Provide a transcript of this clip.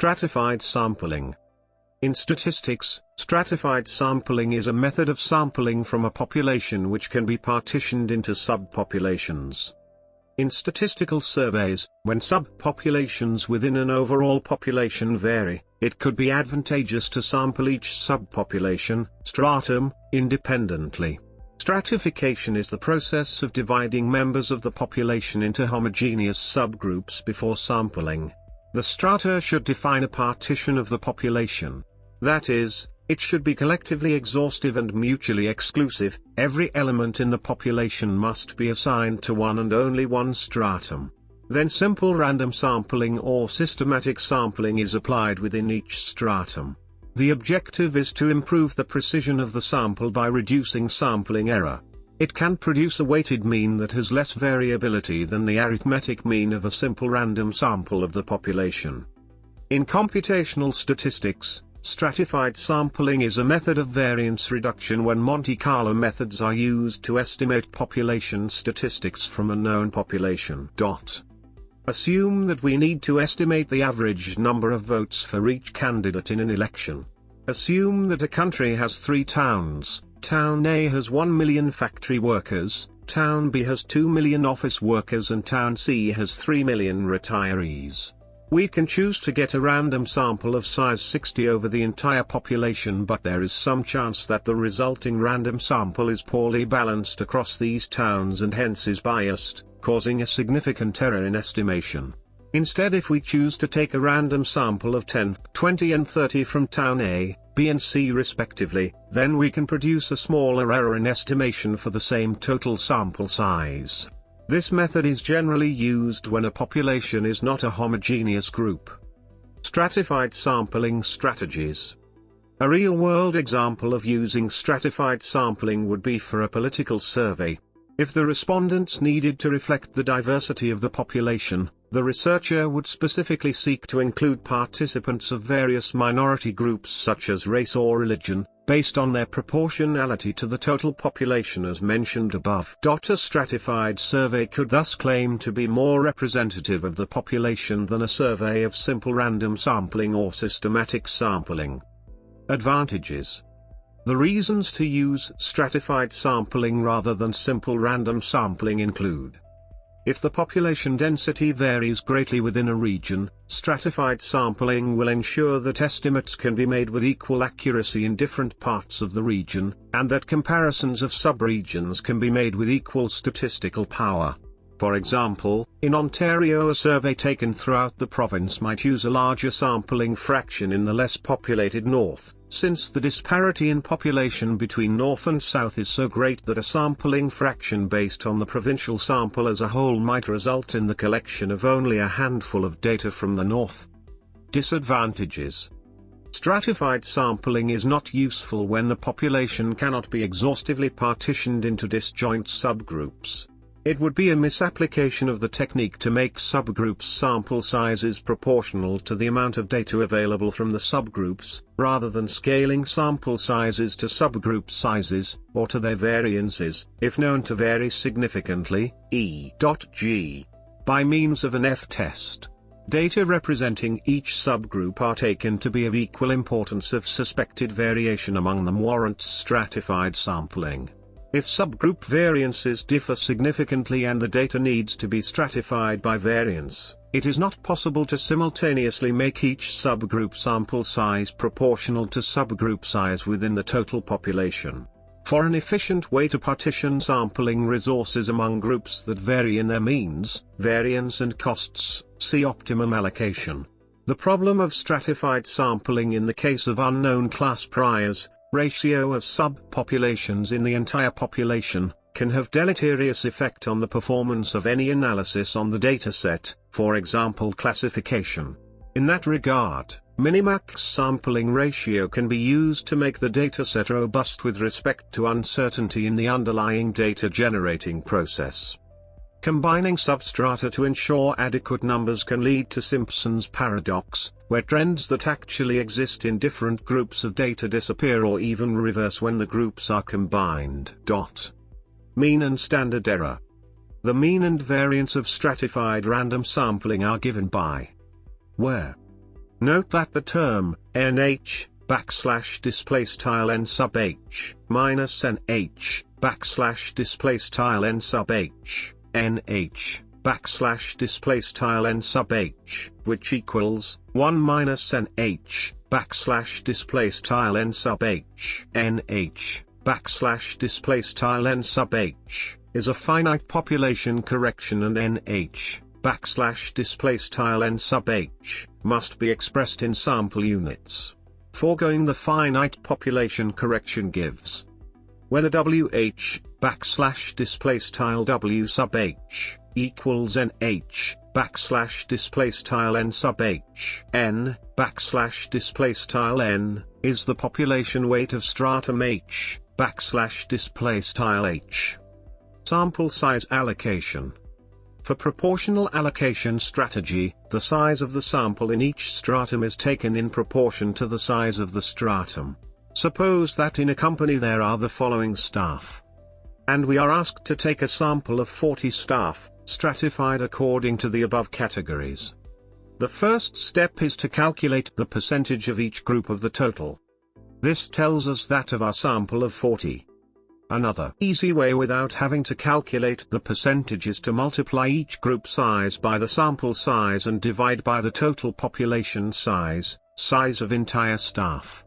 Stratified sampling. In statistics, stratified sampling is a method of sampling from a population which can be partitioned into subpopulations. In statistical surveys, when subpopulations within an overall population vary, it could be advantageous to sample each subpopulation, stratum, independently. Stratification is the process of dividing members of the population into homogeneous subgroups before sampling. The strata should define a partition of the population. That is, it should be collectively exhaustive and mutually exclusive. Every element in the population must be assigned to one and only one stratum. Then simple random sampling or systematic sampling is applied within each stratum. The objective is to improve the precision of the sample by reducing sampling error. It can produce a weighted mean that has less variability than the arithmetic mean of a simple random sample of the population. In computational statistics, stratified sampling is a method of variance reduction when Monte Carlo methods are used to estimate population statistics from a known population. Assume that we need to estimate the average number of votes for each candidate in an election. Assume that a country has 3 towns. Town A has 1 million factory workers, Town B has 2 million office workers and Town C has 3 million retirees. We can choose to get a random sample of size 60 over the entire population, but there is some chance that the resulting random sample is poorly balanced across these towns and hence is biased, causing a significant error in estimation. Instead, if we choose to take a random sample of 10, 20 and 30 from Town A, B and C respectively, then we can produce a smaller error in estimation for the same total sample size. This method is generally used when a population is not a homogeneous group. Stratified sampling strategies. A real-world example of using stratified sampling would be for a political survey. If the respondents needed to reflect the diversity of the population, the researcher would specifically seek to include participants of various minority groups such as race or religion, based on their proportionality to the total population as mentioned above. A stratified survey could thus claim to be more representative of the population than a survey of simple random sampling or systematic sampling. Advantages. The reasons to use stratified sampling rather than simple random sampling include: if the population density varies greatly within a region, stratified sampling will ensure that estimates can be made with equal accuracy in different parts of the region, and that comparisons of subregions can be made with equal statistical power. For example, in Ontario, a survey taken throughout the province might use a larger sampling fraction in the less populated north, since the disparity in population between north and south is so great that a sampling fraction based on the provincial sample as a whole might result in the collection of only a handful of data from the north. Disadvantages. Stratified sampling is not useful when the population cannot be exhaustively partitioned into disjoint subgroups. It would be a misapplication of the technique to make subgroups sample sizes proportional to the amount of data available from the subgroups, rather than scaling sample sizes to subgroup sizes, or to their variances, if known to vary significantly, e.g. by means of an F-test. Data representing each subgroup are taken to be of equal importance if suspected variation among them warrants stratified sampling. If subgroup variances differ significantly and the data needs to be stratified by variance, it is not possible to simultaneously make each subgroup sample size proportional to subgroup size within the total population. For an efficient way to partition sampling resources among groups that vary in their means, variance and costs, see optimum allocation. The problem of stratified sampling in the case of unknown class priors, ratio of subpopulations in the entire population, can have deleterious effect on the performance of any analysis on the dataset, for example classification. In that regard, minimax sampling ratio can be used to make the dataset robust with respect to uncertainty in the underlying data generating process. Combining substrata to ensure adequate numbers can lead to Simpson's paradox, where trends that actually exist in different groups of data disappear or even reverse when the groups are combined. Mean and standard error. The mean and variance of stratified random sampling are given by where Note that the term nh display style n sub h minus nh display style n sub h nh display style n sub h, which equals 1 minus nh display style n sub h nh display style n sub h, is a finite population correction, and nh display style n sub h must be expressed in sample units. Foregoing the finite population correction gives whether wh display style w sub h equals nh display style n sub h n display style n is the population weight of stratum h display style h. Sample size allocation. For proportional allocation strategy, the size of the sample in each stratum is taken in proportion to the size of the stratum. Suppose that in a company there are the following staff, and we are asked to take a sample of 40 staff, stratified according to the above categories. The first step is to calculate the percentage of each group of the total. This tells us that of our sample of 40. Another easy way without having to calculate the percentage is to multiply each group size by the sample size and divide by the total population size of entire staff.